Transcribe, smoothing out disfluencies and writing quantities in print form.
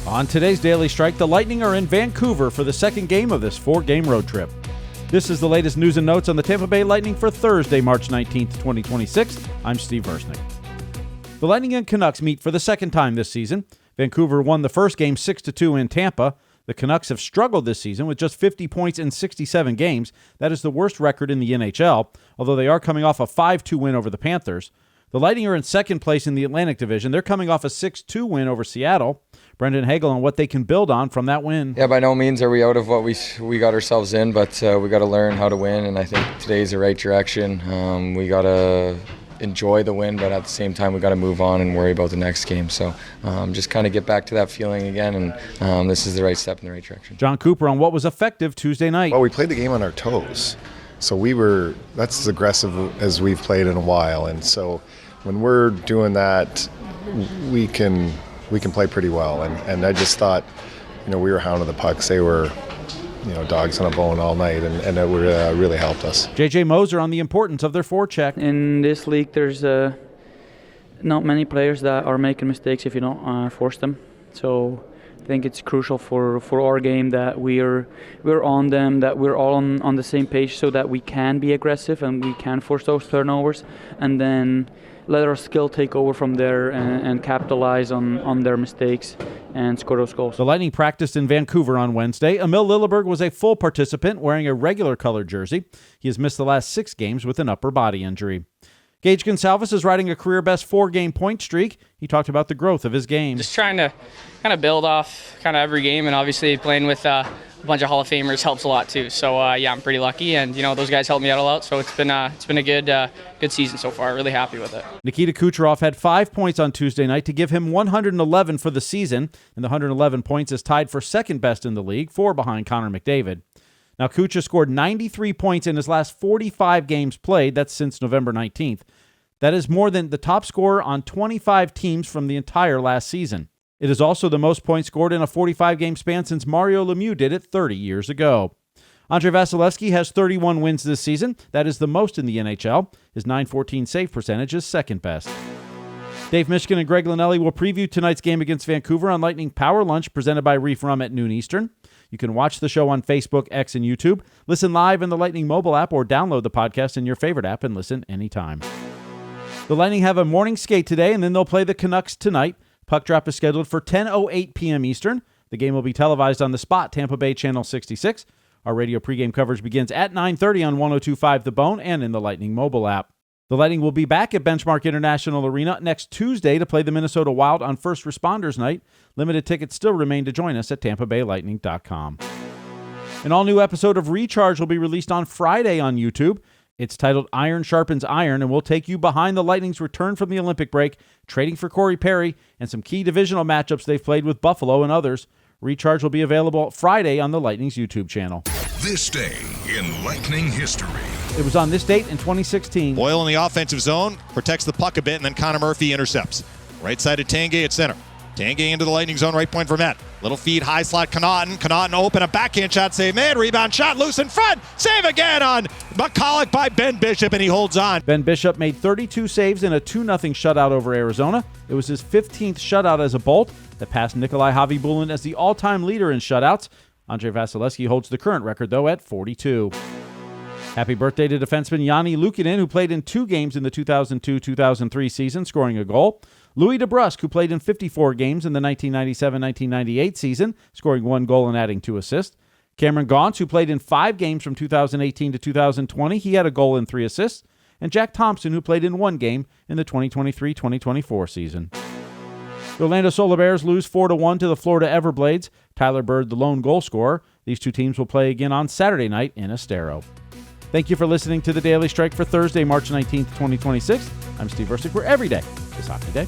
On today's Daily Strike, the Lightning are in Vancouver for the second game of this 4-game road trip. This is the latest news and notes on the Tampa Bay Lightning for Thursday, March 19th, 2026. I'm Steve Versnick. The Lightning and Canucks meet for the second time this season. Vancouver won the first game 6-2 in Tampa. The Canucks have struggled this season with just 50 points in 67 games. That is the worst record in the NHL, although they are coming off a 5-2 win over the Panthers. The Lightning are in second place in the Atlantic Division. They're coming off a 6-2 win over Seattle. Brendan Hagel on what they can build on from that win. Yeah, by no means are we out of what we got ourselves in, but we got to learn how to win, and I think today's the right direction. We got to enjoy the win, but at the same time we got to move on and worry about the next game. So just kind of get back to that feeling again, and this is the right step in the right direction. John Cooper on what was effective Tuesday night. Well, we played the game on our toes, so that's as aggressive as we've played in a while, and so when we're doing that, we can play pretty well. And I just thought, we were hounding the pucks. They were, dogs on a bone all night, and it really helped us. J.J. Moser on the importance of their forecheck. In this league, there's not many players that are making mistakes if you don't force them. So I think it's crucial for our game that we're on them, that we're all on the same page so that we can be aggressive and we can force those turnovers, and then let our skill take over from there and capitalize on their mistakes and score those goals. The Lightning practiced in Vancouver on Wednesday. Emil Lilleberg was a full participant wearing a regular colored jersey. He has missed the last 6 games with an upper body injury. Gage Gonsalves is riding a career-best 4-game point streak. He talked about the growth of his game. Just trying to kind of build off kind of every game, and obviously playing with a bunch of Hall of Famers helps a lot too. So I'm pretty lucky, and those guys helped me out a lot. So it's been a good season so far. Really happy with it. Nikita Kucherov had 5 points on Tuesday night to give him 111 for the season, and the 111 points is tied for second best in the league, 4 behind Connor McDavid. Now, Kucha scored 93 points in his last 45 games played. That's since November 19th. That is more than the top scorer on 25 teams from the entire last season. It is also the most points scored in a 45-game span since Mario Lemieux did it 30 years ago. Andrei Vasilevskiy has 31 wins this season. That is the most in the NHL. His .914 save percentage is second best. Dave Mishkin and Greg Linelli will preview tonight's game against Vancouver on Lightning Power Lunch presented by Reef Rum at noon Eastern. You can watch the show on Facebook, X, and YouTube. Listen live in the Lightning mobile app or download the podcast in your favorite app and listen anytime. The Lightning have a morning skate today, and then they'll play the Canucks tonight. Puck drop is scheduled for 10:08 p.m. Eastern. The game will be televised on the Spot, Tampa Bay Channel 66. Our radio pregame coverage begins at 9:30 on 102.5 The Bone and in the Lightning mobile app. The Lightning will be back at Benchmark International Arena next Tuesday to play the Minnesota Wild on First Responders Night. Limited tickets still remain to join us at TampaBayLightning.com. An all-new episode of Recharge will be released on Friday on YouTube. It's titled Iron Sharpens Iron, and we'll take you behind the Lightning's return from the Olympic break, trading for Corey Perry, and some key divisional matchups they've played with Buffalo and others. Recharge will be available Friday on the Lightning's YouTube channel. This day in Lightning history. It was on this date in 2016. Boyle in the offensive zone, protects the puck a bit, and then Connor Murphy intercepts. Right side of Tanguay at center. Tanguay into the Lightning zone, right point for Matt. Little feed, high slot, Connaughton open, a backhand shot, save made, rebound shot, loose in front, save again on McCulloch by Ben Bishop, and he holds on. Ben Bishop made 32 saves in a 2-0 shutout over Arizona. It was his 15th shutout as a Bolt that passed Nikolai Hovibulin as the all-time leader in shutouts. Andrei Vasilevskiy holds the current record, though, at 42. Happy birthday to defenseman Yanni Luukkonen, who played in 2 games in the 2002-2003 season, scoring a goal. Louis DeBrusk, who played in 54 games in the 1997-1998 season, scoring 1 goal and adding 2 assists. Cameron Gaunce, who played in 5 games from 2018 to 2020, he had a goal and 3 assists. And Jack Thompson, who played in 1 game in the 2023-2024 season. The Orlando Solar Bears lose 4-1 to the Florida Everblades. Tyler Bird, the lone goal scorer. These 2 teams will play again on Saturday night in Estero. Thank you for listening to the Daily Strike for Thursday, March 19th, 2026. I'm Steve Versnick, where every day is Hockey Day.